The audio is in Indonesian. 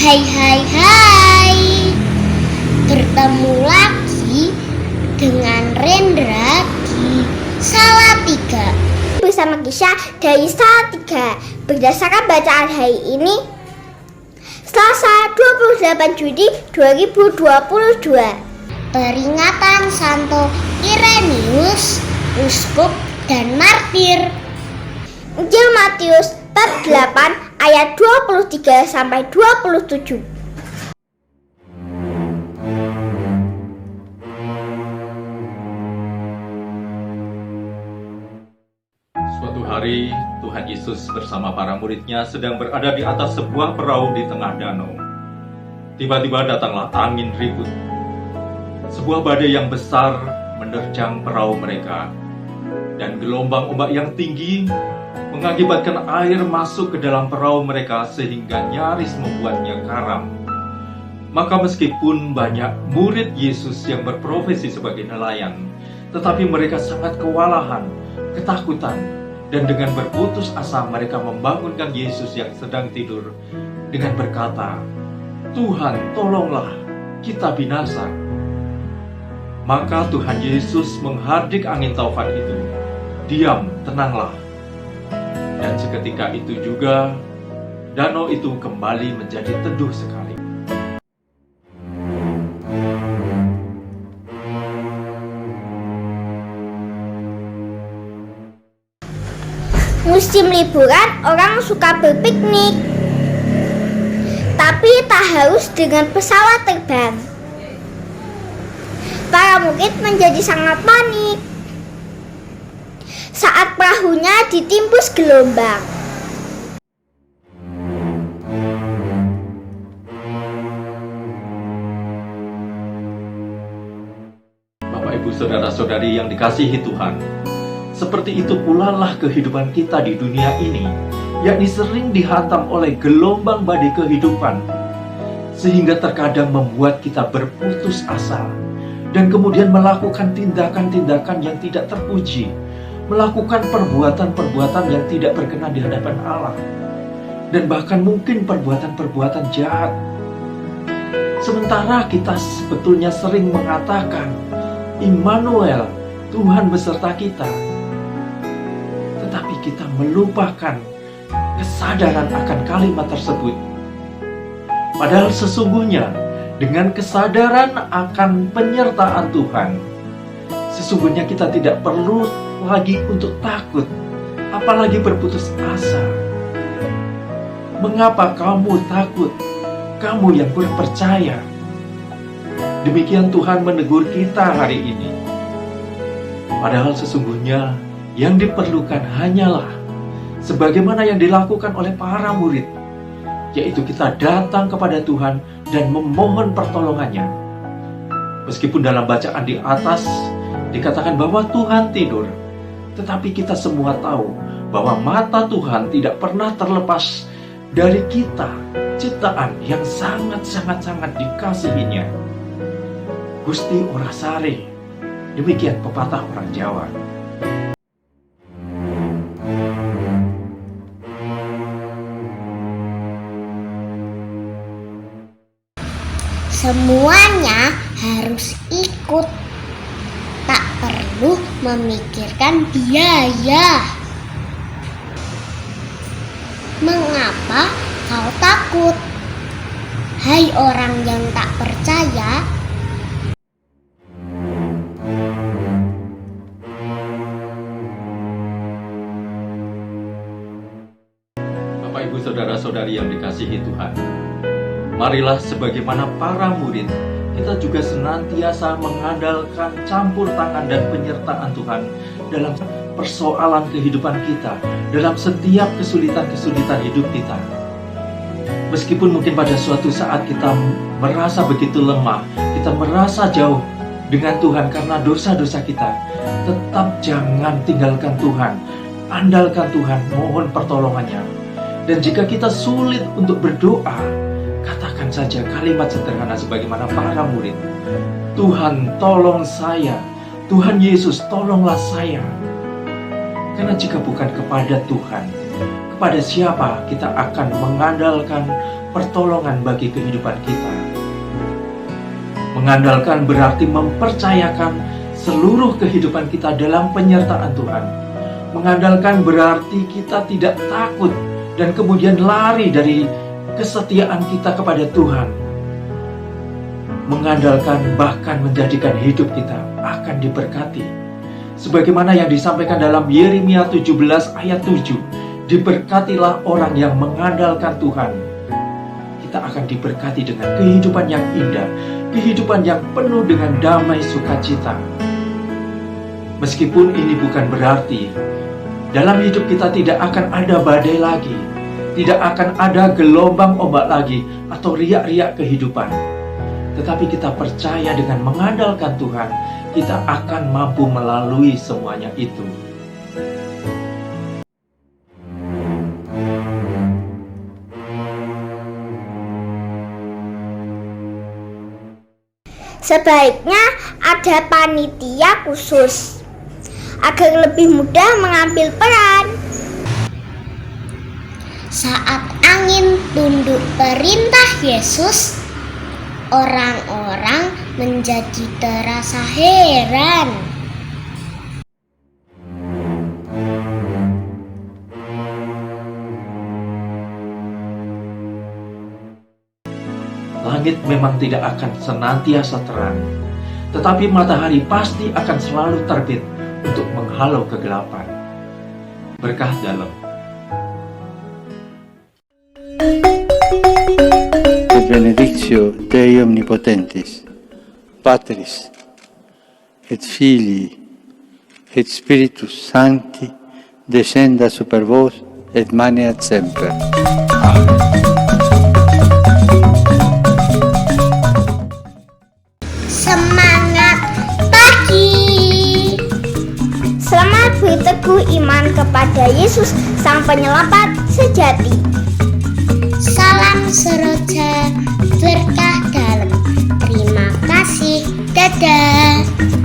Hai hai hai, bertemu lagi dengan Rendra di Salatiga bersama Kisah dari Salatiga. Berdasarkan bacaan hari ini, Selasa 28 Juli 2022, peringatan Santo Irenaeus, Uskup dan Martir. Injil Matius bab 8 ayat 23 sampai 27. Suatu hari, Tuhan Yesus bersama para murid-Nya sedang berada di atas sebuah perahu di tengah danau. Tiba-tiba datanglah angin ribut. Sebuah badai yang besar menerjang perahu mereka, dan gelombang ombak yang tinggi mengakibatkan air masuk ke dalam perahu mereka sehingga nyaris membuatnya karam. Maka meskipun banyak murid Yesus yang berprofesi sebagai nelayan, tetapi mereka sangat kewalahan, ketakutan, dan dengan berputus asa mereka membangunkan Yesus yang sedang tidur dengan berkata, "Tuhan, tolonglah, kita binasa." Maka Tuhan Yesus menghardik angin taufan itu. "Diam, tenanglah." Dan seketika itu juga, danau itu kembali menjadi teduh sekali. Musim liburan orang suka berpiknik, tapi tak harus dengan pesawat terbang. Para murid menjadi sangat panik saat perahunya ditimpus gelombang. Bapak, Ibu, Saudara-saudari yang dikasihi Tuhan, seperti itu pula lah kehidupan kita di dunia ini, yakni sering dihantam oleh gelombang badai kehidupan, sehingga terkadang membuat kita berputus asa, dan kemudian melakukan tindakan-tindakan yang tidak terpuji, melakukan perbuatan-perbuatan yang tidak berkenan di hadapan Allah, dan bahkan mungkin perbuatan-perbuatan jahat. Sementara kita sebetulnya sering mengatakan, "Immanuel, Tuhan beserta kita." Tetapi kita melupakan kesadaran akan kalimat tersebut. Padahal sesungguhnya dengan kesadaran akan penyertaan Tuhan, sesungguhnya kita tidak perlu lagi untuk takut, apalagi berputus asa. Mengapa kamu takut? Kamu yang kurang percaya. Demikian Tuhan menegur kita hari ini. Padahal sesungguhnya yang diperlukan hanyalah sebagaimana yang dilakukan oleh para murid, yaitu kita datang kepada Tuhan dan memohon pertolongannya. Meskipun dalam bacaan di atas dikatakan bahwa Tuhan tidur, tetapi kita semua tahu bahwa mata Tuhan tidak pernah terlepas dari kita, ciptaan yang sangat-sangat dikasihinya. Gusti ora sare, demikian pepatah orang Jawa. Semuanya harus ikut, tak perlu memikirkan biaya. Mengapa kau takut? Hai orang yang tak percaya. Bapak, Ibu, Saudara-saudari yang dikasihi Tuhan, marilah sebagaimana para murid, kita juga senantiasa mengandalkan campur tangan dan penyertaan Tuhan dalam persoalan kehidupan kita, dalam setiap kesulitan-kesulitan hidup kita. Meskipun mungkin pada suatu saat kita merasa begitu lemah, kita merasa jauh dengan Tuhan karena dosa-dosa kita, tetap jangan tinggalkan Tuhan, andalkan Tuhan, mohon pertolongannya. Dan jika kita sulit untuk berdoa, katakan saja kalimat sederhana sebagaimana para murid, "Tuhan, tolong saya. Tuhan Yesus, tolonglah saya." Karena jika bukan kepada Tuhan, kepada siapa kita akan mengandalkan pertolongan bagi kehidupan kita. Mengandalkan berarti mempercayakan seluruh kehidupan kita dalam penyertaan Tuhan. Mengandalkan berarti kita tidak takut dan kemudian lari dari kesetiaan kita kepada Tuhan. Mengandalkan bahkan menjadikan hidup kita akan diberkati. Sebagaimana yang disampaikan dalam Yeremia 17 ayat 7, diberkatilah orang yang mengandalkan Tuhan. Kita akan diberkati dengan kehidupan yang indah, kehidupan yang penuh dengan damai sukacita. Meskipun ini bukan berarti dalam hidup kita tidak akan ada badai lagi, tidak akan ada gelombang ombak lagi, atau riak-riak kehidupan. Tetapi kita percaya dengan mengandalkan Tuhan, kita akan mampu melalui semuanya itu. Sebaiknya ada panitia khusus agar lebih mudah mengambil peran. Saat angin tunduk perintah Yesus, orang-orang menjadi terasa heran. Langit memang tidak akan senantiasa terang, tetapi matahari pasti akan selalu terbit untuk menghalau kegelapan. Berkah dalam. Et benedictio Dei Omnipotentis, Patris, et Filii, et Spiritus Sancti, descenda super vos, et maneat semper. Amen. Semangat pagi! Selamat berteguh iman kepada Yesus, Sang Penyelamat sejati. Salam seroja, berkah dalam. Terima kasih, dadah.